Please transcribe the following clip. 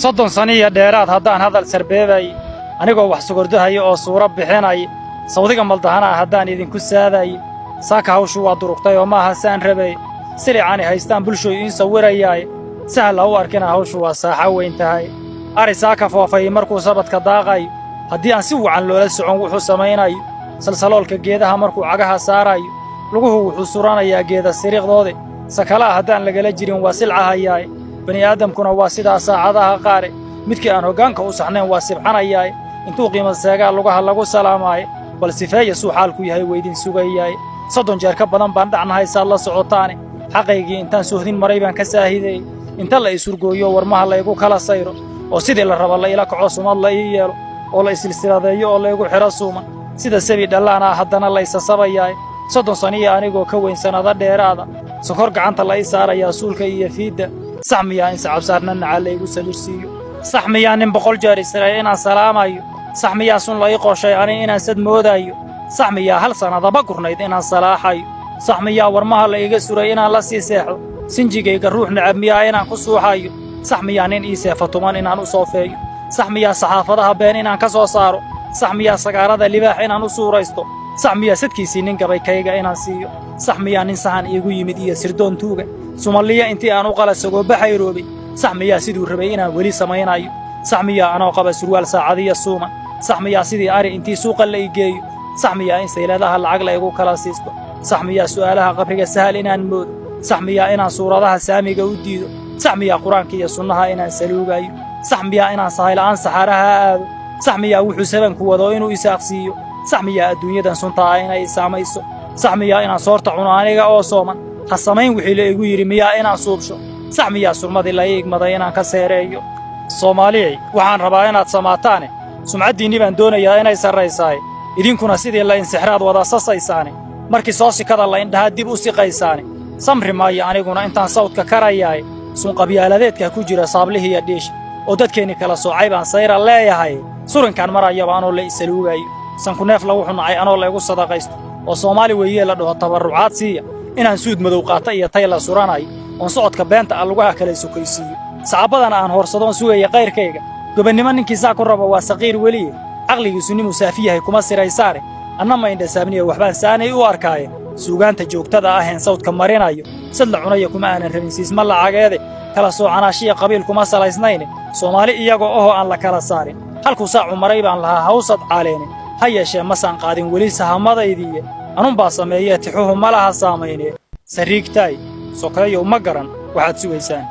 soddon saniya dheeraad haddaan hadal sarbeebay anigoo wax sugurdahay oo suura bixinay sawdiga maldahana haddaan idinku saaday saaka hawshu waa durugtay oo maaha saan rabay silicaani haystaan bulshooy in sawirayay sahal u arkina hawshu waa saaxa weyn tahay ari saaka foofay markuu sabadka daaqay haddii aan si wacan loola socon wuxuu samaynayo salsaloolka geedaha markuu cagaha saarayo luguhu wuxuu suranayaa geeda siriiqdoode sakala haddaan lagala jirin waa silcahayaay bani aadamkuna waa sidaa saacadaha qaare midkii aan hoggaanka u saxnayn waa sibxanayaay intuu qiimad seegaa lugaha lagu salaamaaye bal sifeeya suu xaalku yahay weydin sugayaay 30 jeer ka badan baan dhacnahay saad la socotaane xaqaygii intaan suuhdin maray baan ka saahiday inta la isurgooyo warmaha laygu kala sayro oo sidii la rabo la ila kaco sumad la ii yeelo oo la isilsiladeeyo oo laygu xiro suuman sida sabi dhallaana haddana la isasabayaay 30 saniya anigoo ka weyn sanada dheeraada sokor gacanta la ii saarayaa suulka iyo fiidda saxmiyaa in sacabsaarna naca laygu salirsiiyo saxmiyaa nin 100 jeer isray inaan salaamayo saxmiyaa sun la ii qorshay ani inaan sad moodayo saxmiyaa hal sanadaba gurnayd inaan salaaxayo saxmiyaa warmaha la iga suray inaan la sii seexdo sinjigayga ruux nacab miyaa inaan ku suuxayo saxmiyaa nin ii seefatuman inaan u soofeeyo saxmiyaa saxaafadaha been inaan ka soo saaro saxmiyaa sagaarada libaax inaan u suuraysto saxmiyaa sadkiisii nin gabaykayga inaan siiyo saxmiyaa nin sahan iigu yimid iyo sirdoon tuuga Soomaaliya intii aan u qala sagoo baxayroobay saxmiyaa siduu rabay inaan weli samaynayo saxmiyaa anoo qaba surwaal saacadiya suuman saxmiyaa sidii ari intii suuqa la igeeyo saxmiyaa in sayladaha lacag la igu kala siisto saxmiyaa su'aalaha qabriga sahal inaan moodo saxmiyaa inaan suuradaha saamiga u diido saxmiyaa quraanka iyo sunnaha inaan saluugayo saxmiyaa inaan sahaylaan saxaraha aado saxmiyaa wuxuu sabanku wado inuu isaaqsiiyo saxmiyaa adduunyadan suntaa inay saamayso saxmiyaa inaan soorta cuno aniga oo sooman ha samayn wixii la igu yiri miyaa inaan suubsho saxmiyaa surmadii la igmaday inaan ka seereeyo Soomaaliyay waxaan rabaa inaad samaataane sumcadiinni baan doonayaa inay sarraysaay idinkuna sidii la insixraad wada sasaysaane markii soo sikada la indhaha dib u siqaysaane samri maayo aniguna intaan sawdka karayaay sun qabyaaladeedka ku jira saablihi iyo dhiish oo dadkeeni kala soocay baan sayra leeyahay surinkan maraya anoo la isaluugayo sanku neef lagu xunacay anoo la igu sadaqaysto oo Soomaali weeye la dhaho tabarucaad siiya inaan suud madow qaata iyo tay la suranay oo socodka beenta aan lugaha kala sukaysiyo saabadan aan horsadoon sugaya qayrkayga gobannimo ninkiisa ku rabo waa saqiir weli aqligiisu nin musaafiyahay kuma siraysaare anna ma indha saabniyo waxbaan saanay u arkaayeen suugaanta joogtada ah ee sawdka marinayo sad la cunayo kuma aanan rabin siisma lacageede kala soocanaashiya qabiil kuma salaysnayn Soomaali iyaga oo aan la kala saarin halku saacu maray baan lahaa hawsad caaleenin ha yeeshee ma san qaadin weli sahamadaydii anun baa sameeyay tixuhu malaha saameeyay sariigtay sokayo ma garan waxaad sugaysaan